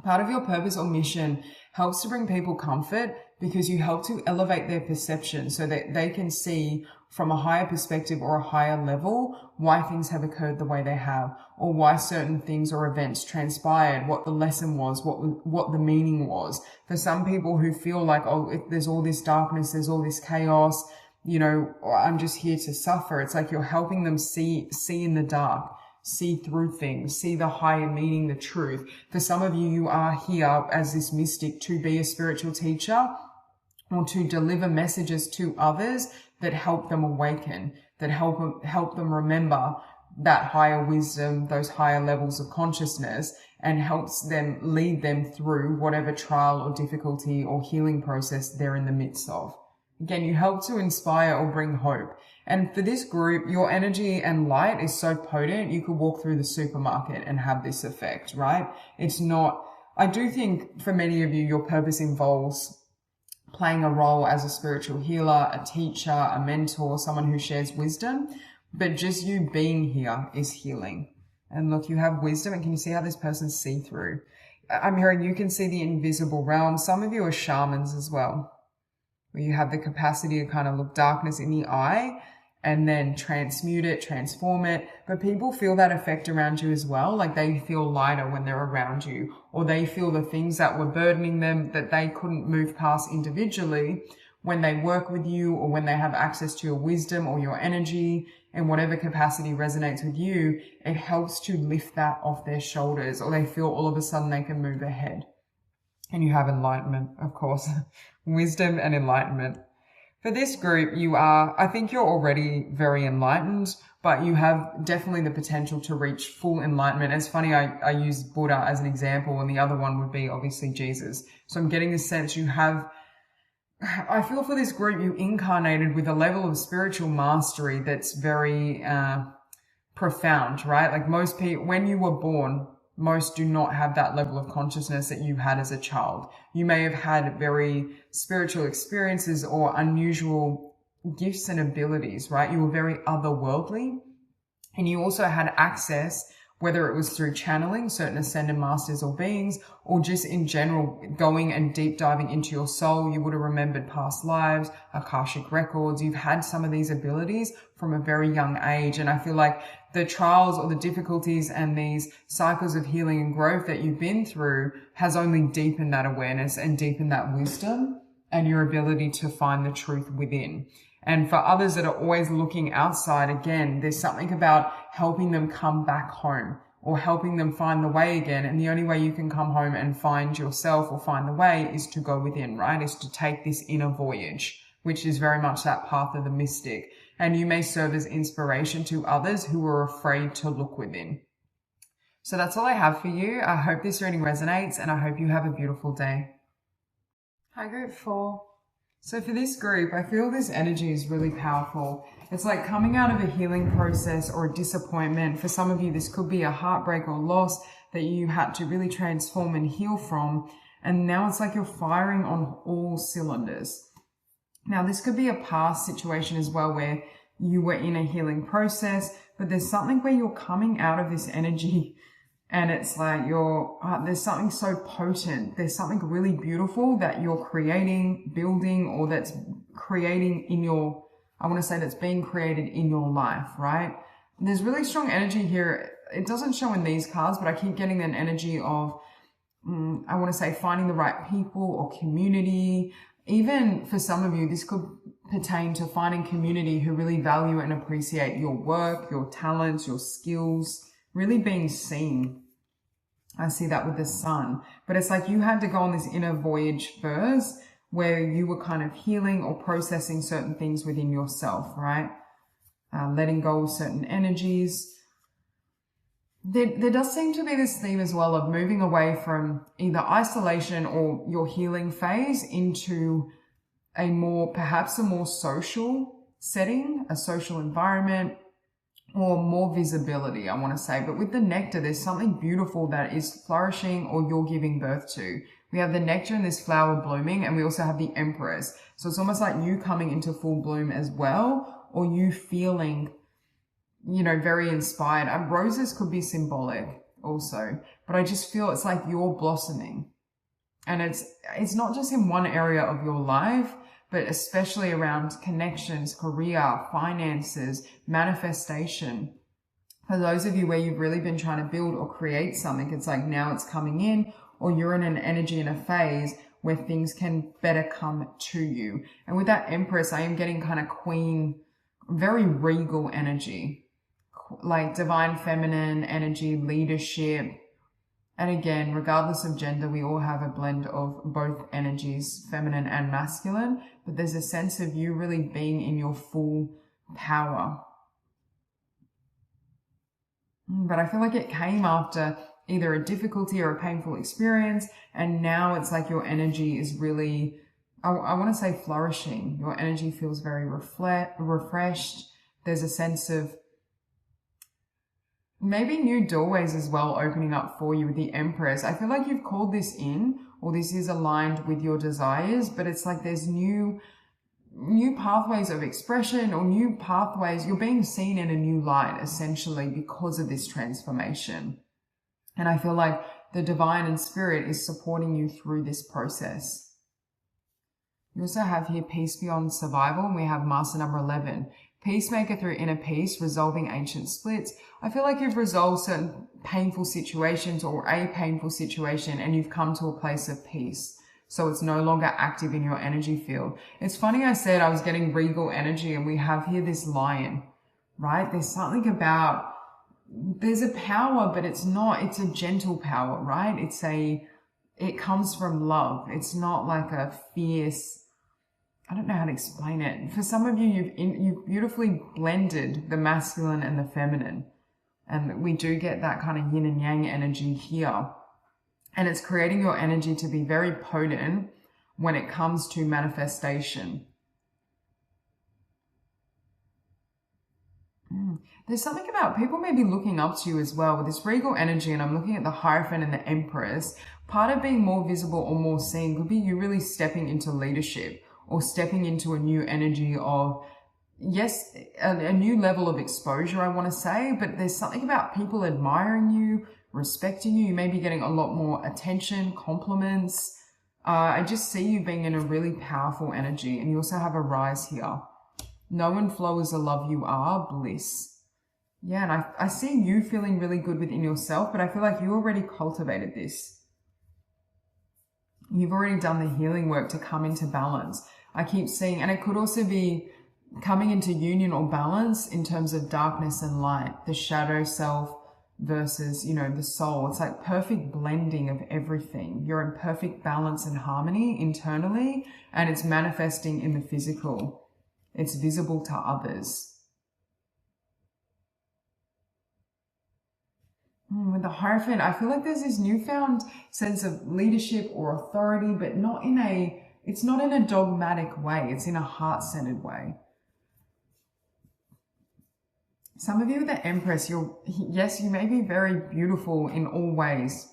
S1: Part of your purpose or mission helps to bring people comfort because you help to elevate their perception so that they can see from a higher perspective or a higher level why things have occurred the way they have, or why certain things or events transpired, what the lesson was, what the meaning was. For some people who feel like, oh, there's all this darkness, there's all this chaos, I'm just here to suffer. It's like you're helping them see in the dark, see through things, see the higher meaning, the truth. For some of you, you are here as this mystic to be a spiritual teacher or to deliver messages to others that help them awaken, that help them remember that higher wisdom, those higher levels of consciousness, and helps them lead them through whatever trial or difficulty or healing process they're in the midst of. Again, you help to inspire or bring hope. And for this group, your energy and light is so potent, you could walk through the supermarket and have this effect, right? It's not, I do think for many of you, your purpose involves playing a role as a spiritual healer, a teacher, a mentor, someone who shares wisdom, but just you being here is healing. And look, you have wisdom, and can you see how this person's see-through? I'm hearing you can see the invisible realm. Some of you are shamans as well, where you have the capacity to kind of look darkness in the eye and then transmute it, transform it. But people feel that effect around you as well. Like they feel lighter when they're around you, or they feel the things that were burdening them that they couldn't move past individually. when they work with you or when they have access to your wisdom or your energy in whatever capacity resonates with you, it helps to lift that off their shoulders, or they feel all of a sudden they can move ahead. And you have enlightenment, of course, wisdom and enlightenment. For this group, I think you're already very enlightened, but you have definitely the potential to reach full enlightenment. It's funny, I use Buddha as an example, and the other one would be obviously Jesus. So I'm getting the sense I feel for this group, you incarnated with a level of spiritual mastery that's very profound, right? Like most people, when you were born, most do not have that level of consciousness that you had as a child. You may have had very spiritual experiences or unusual gifts and abilities, right? You were very otherworldly, and you also had access, whether it was through channeling certain ascended masters or beings, or just in general going and deep diving into your soul. You would have remembered past lives, Akashic records. You've had some of these abilities from a very young age. And I feel like the trials or the difficulties and these cycles of healing and growth that you've been through has only deepened that awareness and deepened that wisdom and your ability to find the truth within. And for others that are always looking outside, again, there's something about helping them come back home or helping them find the way again. And the only way you can come home and find yourself or find the way is to go within, right? Is to take this inner voyage, which is very much that path of the mystic. And you may serve as inspiration to others who are afraid to look within. So that's all I have for you. I hope this reading resonates, and I hope you have a beautiful day. Hi, group 4. So for this group, I feel this energy is really powerful. It's like coming out of a healing process or a disappointment. For some of you, this could be a heartbreak or loss that you had to really transform and heal from. And now it's like you're firing on all cylinders. Now, this could be a past situation as well where you were in a healing process, but there's something where you're coming out of this energy and it's like there's something so potent. There's something really beautiful that you're creating, building, or that's creating that's being created in your life, right? There's really strong energy here. It doesn't show in these cards, but I keep getting an energy of, finding the right people or community. Even for some of you, this could pertain to finding community who really value and appreciate your work, your talents, your skills, really being seen. I see that with the sun. But it's like you had to go on this inner voyage first where you were kind of healing or processing certain things within yourself, right? Letting go of certain energies. There does seem to be this theme as well of moving away from either isolation or your healing phase into perhaps a more social setting, a social environment, or more visibility, I want to say. But with the nectar, there's something beautiful that is flourishing or you're giving birth to. We have the nectar and this flower blooming, and we also have the Empress. So it's almost like you coming into full bloom as well, or you feeling, very inspired. And roses could be symbolic also, but I just feel it's like you're blossoming. And it's not just in one area of your life, but especially around connections, career, finances, manifestation. For those of you where you've really been trying to build or create something, it's like now it's coming in, or you're in an energy in a phase where things can better come to you. And with that Empress, I am getting kind of queen, very regal energy, like divine feminine energy, leadership. And again, regardless of gender, we all have a blend of both energies, feminine and masculine, but there's a sense of you really being in your full power. But I feel like it came after either a difficulty or a painful experience, and now it's like your energy is really, I want to say flourishing. Your energy feels very refreshed. There's a sense of maybe new doorways as well opening up for you with the Empress. I feel like you've called this in, or this is aligned with your desires, but it's like there's new pathways of expression or new pathways. You're being seen in a new light, essentially, because of this transformation. And I feel like the divine and spirit is supporting you through this process. You also have here peace beyond survival, and we have master number 11. Peacemaker through inner peace, resolving ancient splits. I feel like you've resolved certain painful situations or a painful situation, and you've come to a place of peace. So it's no longer active in your energy field. It's funny, I said I was getting regal energy, and we have here this lion, right? There's something about, there's a power, but it's a gentle power, right? It comes from love. It's not like a fierce, I don't know how to explain it. For some of you, you've beautifully blended the masculine and the feminine. And we do get that kind of yin and yang energy here. And it's creating your energy to be very potent when it comes to manifestation. There's something about people may be looking up to you as well with this regal energy, and I'm looking at the Hierophant and the Empress. Part of being more visible or more seen could be you really stepping into leadership or stepping into a new energy of, yes, a new level of exposure, I want to say, but there's something about people admiring you, respecting you. You may be getting a lot more attention, compliments. I just see you being in a really powerful energy, and you also have a rise here. Know and flow is the love you are, bliss. Yeah, and I see you feeling really good within yourself, but I feel like you already cultivated this. You've already done the healing work to come into balance. I keep seeing, and it could also be coming into union or balance in terms of darkness and light, the shadow self versus, the soul. It's like perfect blending of everything. You're in perfect balance and harmony internally, and it's manifesting in the physical. It's visible to others. With the Hierophant, I feel like there's this newfound sense of leadership or authority, but it's not in a dogmatic way. It's in a heart-centered way. Some of you with the Empress, yes, you may be very beautiful in all ways,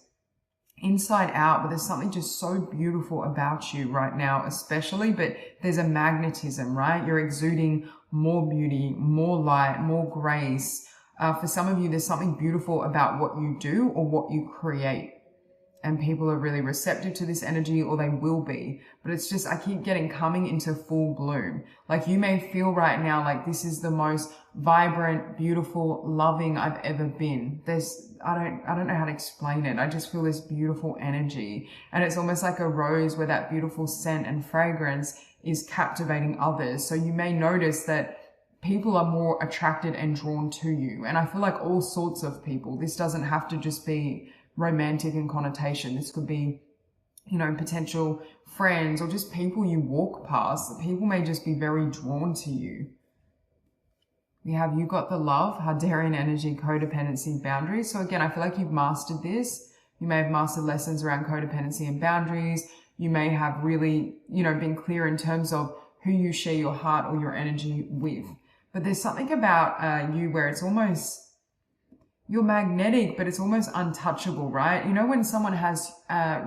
S1: inside out, but there's something just so beautiful about you right now, especially, but there's a magnetism, right? You're exuding more beauty, more light, more grace. For some of you, there's something beautiful about what you do or what you create. And people are really receptive to this energy, or they will be. But it's just, I keep getting coming into full bloom. Like you may feel right now like this is the most vibrant, beautiful, loving I've ever been. I don't know how to explain it. I just feel this beautiful energy. And it's almost like a rose where that beautiful scent and fragrance is captivating others. So you may notice that people are more attracted and drawn to you. And I feel like all sorts of people. This doesn't have to just be romantic in connotation. This could be, potential friends or just people you walk past. People may just be very drawn to you. We have you got the love, Hadarian energy, codependency, boundaries. So again, I feel like you've mastered this. You may have mastered lessons around codependency and boundaries. You may have really, been clear in terms of who you share your heart or your energy with. But there's something about you where it's almost, you're magnetic, but it's almost untouchable, right? When someone has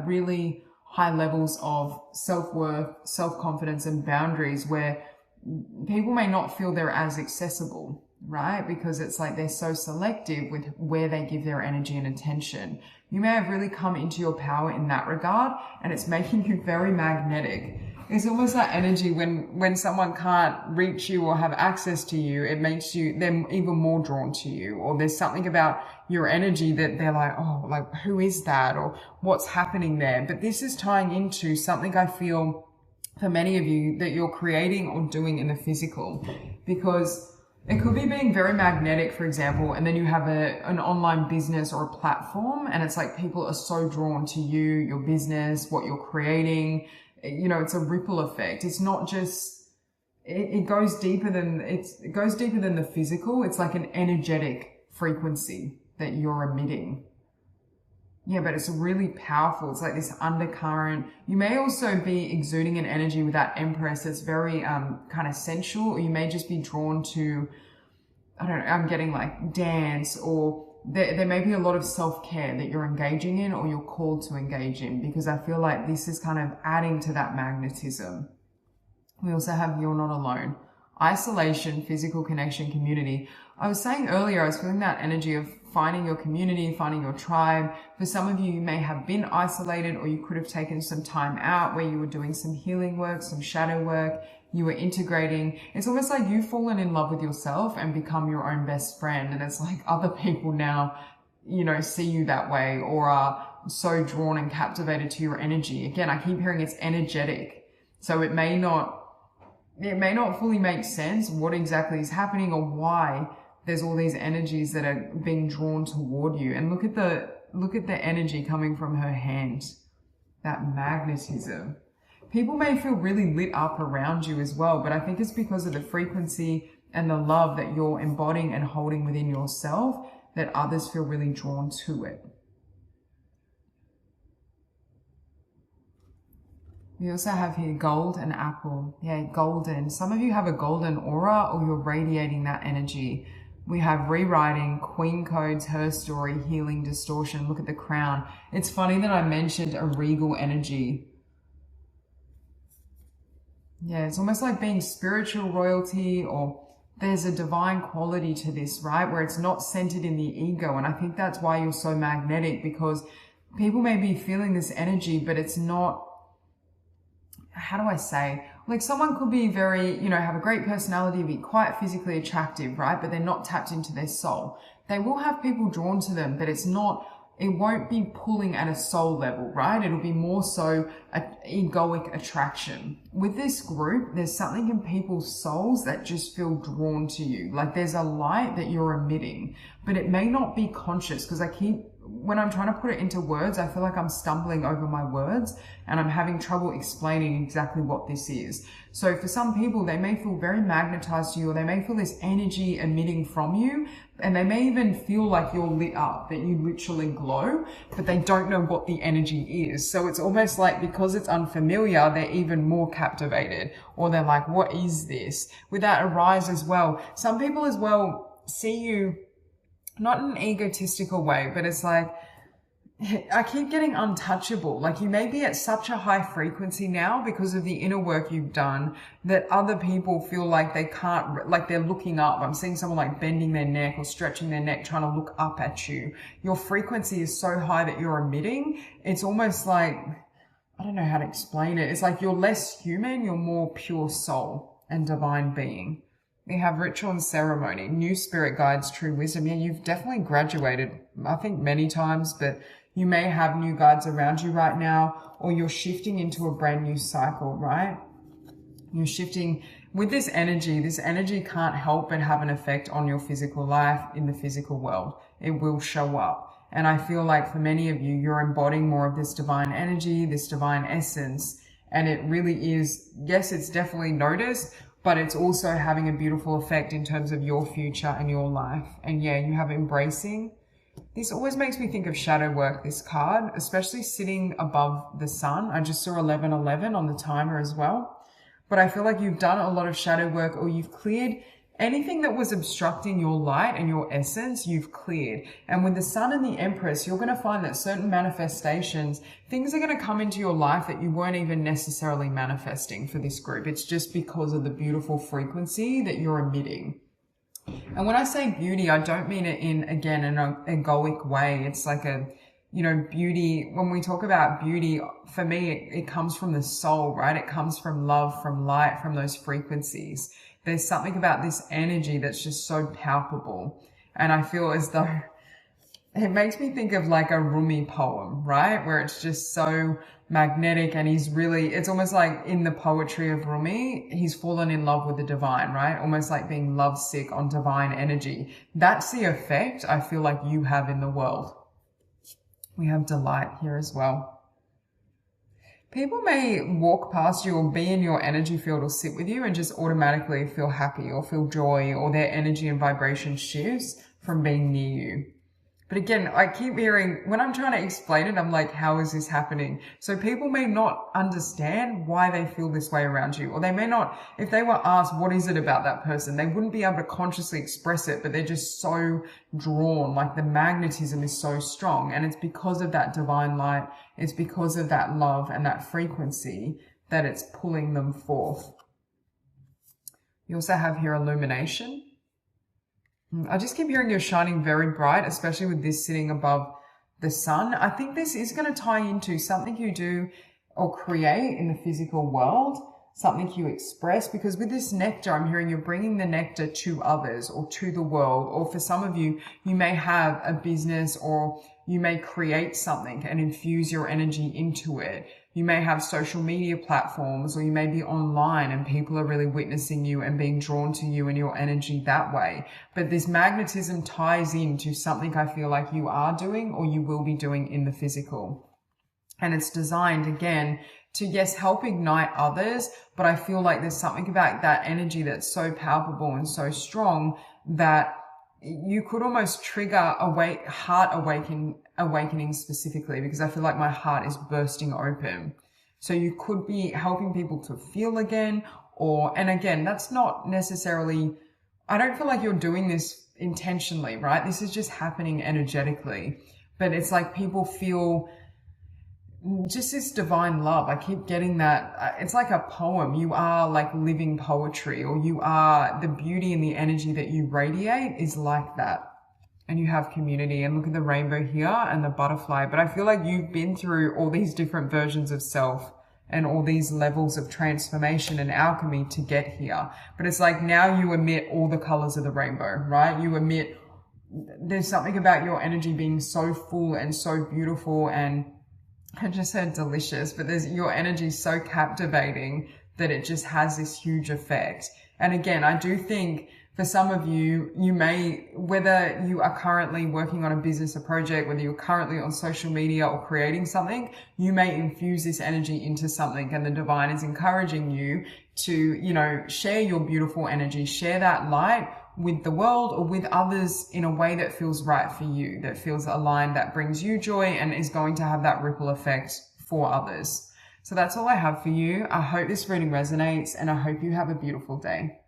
S1: really high levels of self-worth, self-confidence, and boundaries where people may not feel they're as accessible, right? Because it's like they're so selective with where they give their energy and attention. You may have really come into your power in that regard, and it's making you very magnetic. It's almost that energy when someone can't reach you or have access to you, it makes them even more drawn to you. Or there's something about your energy that they're like, oh, like who is that? Or what's happening there? But this is tying into something I feel for many of you that you're creating or doing in the physical, because it could be being very magnetic, for example, and then you have an online business or a platform, and it's like people are so drawn to you, your business, what you're creating. It's a ripple effect. It's not just, it goes deeper than the physical. It's like an energetic frequency that you're emitting. Yeah, but it's really powerful. It's like this undercurrent. You may also be exuding an energy with that Empress that's very kind of sensual, or you may just be drawn to, I don't know, I'm getting like dance, or there may be a lot of self-care that you're engaging in or you're called to engage in, because I feel like this is kind of adding to that magnetism. We also have you're not alone. Isolation, physical connection, community. I was saying earlier, I was feeling that energy of finding your community, finding your tribe. For some of you, you may have been isolated, or you could have taken some time out where you were doing some healing work, some shadow work. You were integrating. It's almost like you've fallen in love with yourself and become your own best friend. And it's like other people now, see you that way, or are so drawn and captivated to your energy. Again, I keep hearing it's energetic. So it may not fully make sense what exactly is happening or why there's all these energies that are being drawn toward you. And look at the energy coming from her hand. That magnetism. People may feel really lit up around you as well, but I think it's because of the frequency and the love that you're embodying and holding within yourself that others feel really drawn to it. We also have here gold and apple. Yeah, golden. Some of you have a golden aura or you're radiating that energy. We have rewriting, queen codes, her story, healing, distortion. Look at the crown. It's funny that I mentioned a regal energy. Yeah, it's almost like being spiritual royalty, or there's a divine quality to this, right? Where it's not centered in the ego. And I think that's why you're so magnetic, because people may be feeling this energy, but it's not, how do I say? Like someone could be very, have a great personality, be quite physically attractive, right? But they're not tapped into their soul. They will have people drawn to them, but it won't be pulling at a soul level, right? It'll be more so an egoic attraction. With this group, there's something in people's souls that just feel drawn to you. Like there's a light that you're emitting, but it may not be conscious, because when I'm trying to put it into words, I feel like I'm stumbling over my words and I'm having trouble explaining exactly what this is. So for some people, they may feel very magnetized to you, or they may feel this energy emitting from you, and they may even feel like you're lit up, that you literally glow, but they don't know what the energy is. So it's almost like, because it's unfamiliar, they're even more captivated, or they're like, what is this? With that arise as well. Some people as well see you not in an egotistical way, but it's like, I keep getting untouchable. Like you may be at such a high frequency now because of the inner work you've done that other people feel like they can't, like they're looking up. I'm seeing someone like bending their neck or stretching their neck, trying to look up at you. Your frequency is so high that you're emitting. It's almost like, I don't know how to explain it. It's like you're less human, you're more pure soul and divine being. We have ritual and ceremony, new spirit guides, true wisdom. Yeah, you've definitely graduated, I think many times, but you may have new guides around you right now, or you're shifting into a brand new cycle, right? You're shifting with this energy. This energy can't help but have an effect on your physical life in the physical world. It will show up. And I feel like for many of you, you're embodying more of this divine energy, this divine essence. And it really is, yes, it's definitely noticed, but it's also having a beautiful effect in terms of your future and your life. And yeah, you have embracing. This always makes me think of shadow work, this card, especially sitting above the sun. I just saw 1111 on the timer as well. But I feel like you've done a lot of shadow work, or you've cleared anything that was obstructing your light and your essence, you've cleared. And with the sun and the Empress, you're going to find that certain manifestations, things are going to come into your life that you weren't even necessarily manifesting for this group. It's just because of the beautiful frequency that you're emitting. And when I say beauty, I don't mean it in, again, an egoic way. It's like a, beauty. When we talk about beauty, for me, it comes from the soul, right? It comes from love, from light, from those frequencies. There's something about this energy that's just so palpable. And I feel as though it makes me think of like a Rumi poem, right? Where it's just so magnetic, and it's almost like in the poetry of Rumi, he's fallen in love with the divine, right? Almost like being lovesick on divine energy. That's the effect I feel like you have in the world. We have delight here as well. People may walk past you or be in your energy field or sit with you and just automatically feel happy or feel joy, or their energy and vibration shifts from being near you. But again, I keep hearing, when I'm trying to explain it, I'm like, how is this happening? So people may not understand why they feel this way around you, or they may not, if they were asked, what is it about that person? They wouldn't be able to consciously express it, but they're just so drawn, like the magnetism is so strong. And it's because of that divine light. It's because of that love and that frequency that it's pulling them forth. You also have here illumination. I just keep hearing you're shining very bright, especially with this sitting above the sun. I think this is going to tie into something you do or create in the physical world. something you express, because with this nectar, I'm hearing you're bringing the nectar to others or to the world. Or for some of you, you may have a business or you may create something and infuse your energy into it. You may have social media platforms, or you may be online and people are really witnessing you and being drawn to you and your energy that way. But this magnetism ties into something I feel like you are doing or you will be doing in the physical. And it's designed, again, to, yes, help ignite others, but I feel like there's something about that energy that's so palpable and so strong that you could almost trigger heart awakening specifically, because I feel like my heart is bursting open. So you could be helping people to feel again, and again, that's not necessarily, I don't feel like you're doing this intentionally, right? This is just happening energetically, but it's like people feel just this divine love. I keep getting that. It's like a poem. You are like living poetry, or you are the beauty and the energy that you radiate is like that. And you have community, and look at the rainbow here and the butterfly. But I feel like you've been through all these different versions of self and all these levels of transformation and alchemy to get here. But it's like now you emit all the colors of the rainbow, right? You emit, there's something about your energy being so full and so beautiful, and I just said delicious, but your energy is so captivating that it just has this huge effect. And again, I do think for some of you, you may, whether you are currently working on a business or project, whether you're currently on social media or creating something, you may infuse this energy into something, and the divine is encouraging you to, share your beautiful energy, share that light with the world or with others in a way that feels right for you, that feels aligned, that brings you joy and is going to have that ripple effect for others. So that's all I have for you. I hope this reading resonates, and I hope you have a beautiful day.